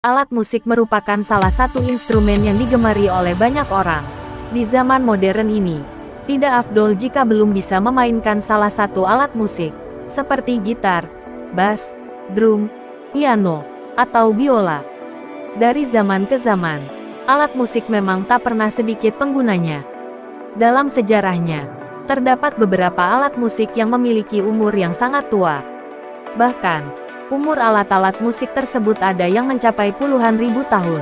Alat musik merupakan salah satu instrumen yang digemari oleh banyak orang. Di zaman modern ini, tidak afdol jika belum bisa memainkan salah satu alat musik, seperti gitar, bass, drum, piano, atau biola. Dari zaman ke zaman, alat musik memang tak pernah sedikit penggunanya. Dalam sejarahnya, terdapat beberapa alat musik yang memiliki umur yang sangat tua. Bahkan, umur alat-alat musik tersebut ada yang mencapai puluhan ribu tahun.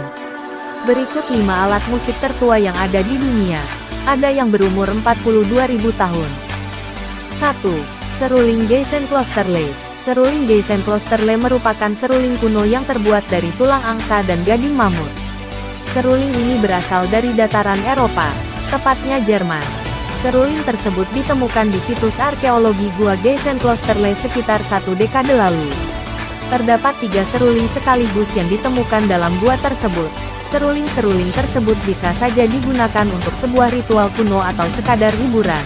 Berikut 5 alat musik tertua yang ada di dunia. Ada yang berumur 42.000 tahun. 1. Seruling Geisenklosterle. Seruling Geisenklosterle merupakan seruling kuno yang terbuat dari tulang angsa dan gading mamut. Seruling ini berasal dari dataran Eropa, tepatnya Jerman. Seruling tersebut ditemukan di situs arkeologi Gua Geisenklosterle sekitar 1 dekade lalu. Terdapat 3 seruling sekaligus yang ditemukan dalam gua tersebut. Seruling-seruling tersebut bisa saja digunakan untuk sebuah ritual kuno atau sekadar hiburan.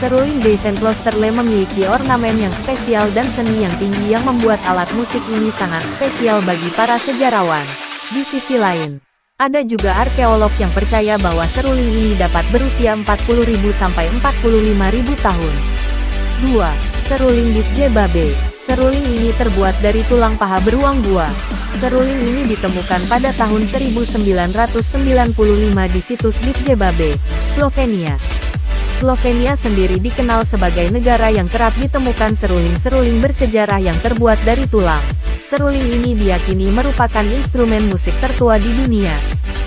Seruling Geisenklosterle memiliki ornamen yang spesial dan seni yang tinggi yang membuat alat musik ini sangat spesial bagi para sejarawan. Di sisi lain, ada juga arkeolog yang percaya bahwa seruling ini dapat berusia 40.000 sampai 45.000 tahun. 2. Seruling Ditjebabe. Seruling ini terbuat dari tulang paha beruang gua. Seruling ini ditemukan pada tahun 1995 di situs Ditjebabe, Slovenia. Slovenia sendiri dikenal sebagai negara yang kerap ditemukan seruling-seruling bersejarah yang terbuat dari tulang. Seruling ini diyakini merupakan instrumen musik tertua di dunia.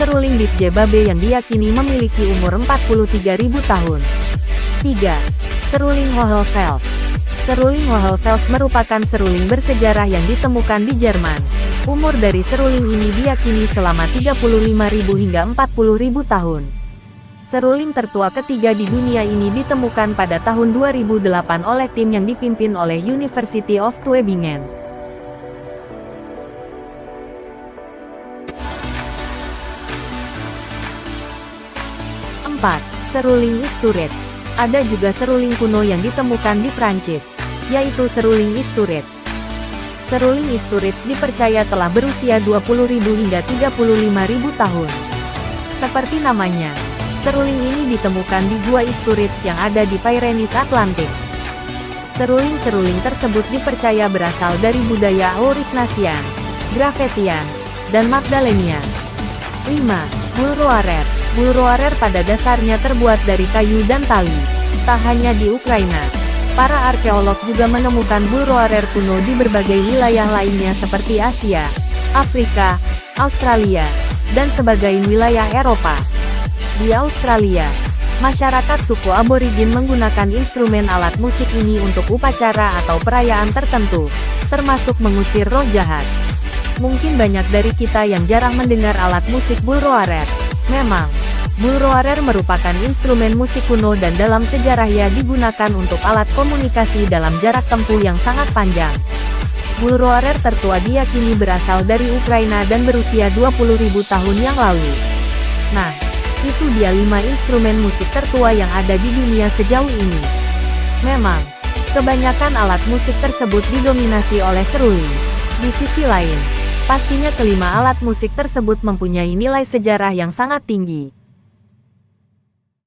Seruling Ditjebabe yang diyakini memiliki umur 43.000 tahun. 3. Seruling Hohlfels. Seruling Hohlfels merupakan seruling bersejarah yang ditemukan di Jerman. Umur dari seruling ini diyakini selama 35.000 hingga 40.000 tahun. Seruling tertua ketiga di dunia ini ditemukan pada tahun 2008 oleh tim yang dipimpin oleh University of Tübingen. 4. Seruling Isturiz. Ada juga seruling kuno yang ditemukan di Prancis, yaitu seruling Isturiz. Seruling Isturiz dipercaya telah berusia 20.000 hingga 35.000 tahun. Seperti namanya, seruling ini ditemukan di Gua Isturiz yang ada di Pyrenees Atlantik. Seruling-seruling tersebut dipercaya berasal dari budaya Aurignacian, Gravettian, dan Magdalenian. 5. Bulroarer. Bulroarer pada dasarnya terbuat dari kayu dan tali. Tak hanya di Ukraina, para arkeolog juga menemukan bulroarer kuno di berbagai wilayah lainnya seperti Asia, Afrika, Australia, dan sebagian wilayah Eropa. Di Australia, masyarakat suku aborigin menggunakan instrumen alat musik ini untuk upacara atau perayaan tertentu, termasuk mengusir roh jahat. Mungkin banyak dari kita yang jarang mendengar alat musik bulroarer. Memang, bulroarer merupakan instrumen musik kuno dan dalam sejarahnya digunakan untuk alat komunikasi dalam jarak tempuh yang sangat panjang. Bulroarer tertua diyakini berasal dari Ukraina dan berusia 20.000 tahun yang lalu. Nah, itu dia 5 instrumen musik tertua yang ada di dunia sejauh ini. Memang, kebanyakan alat musik tersebut didominasi oleh seruling. Di sisi lain, pastinya kelima alat musik tersebut mempunyai nilai sejarah yang sangat tinggi.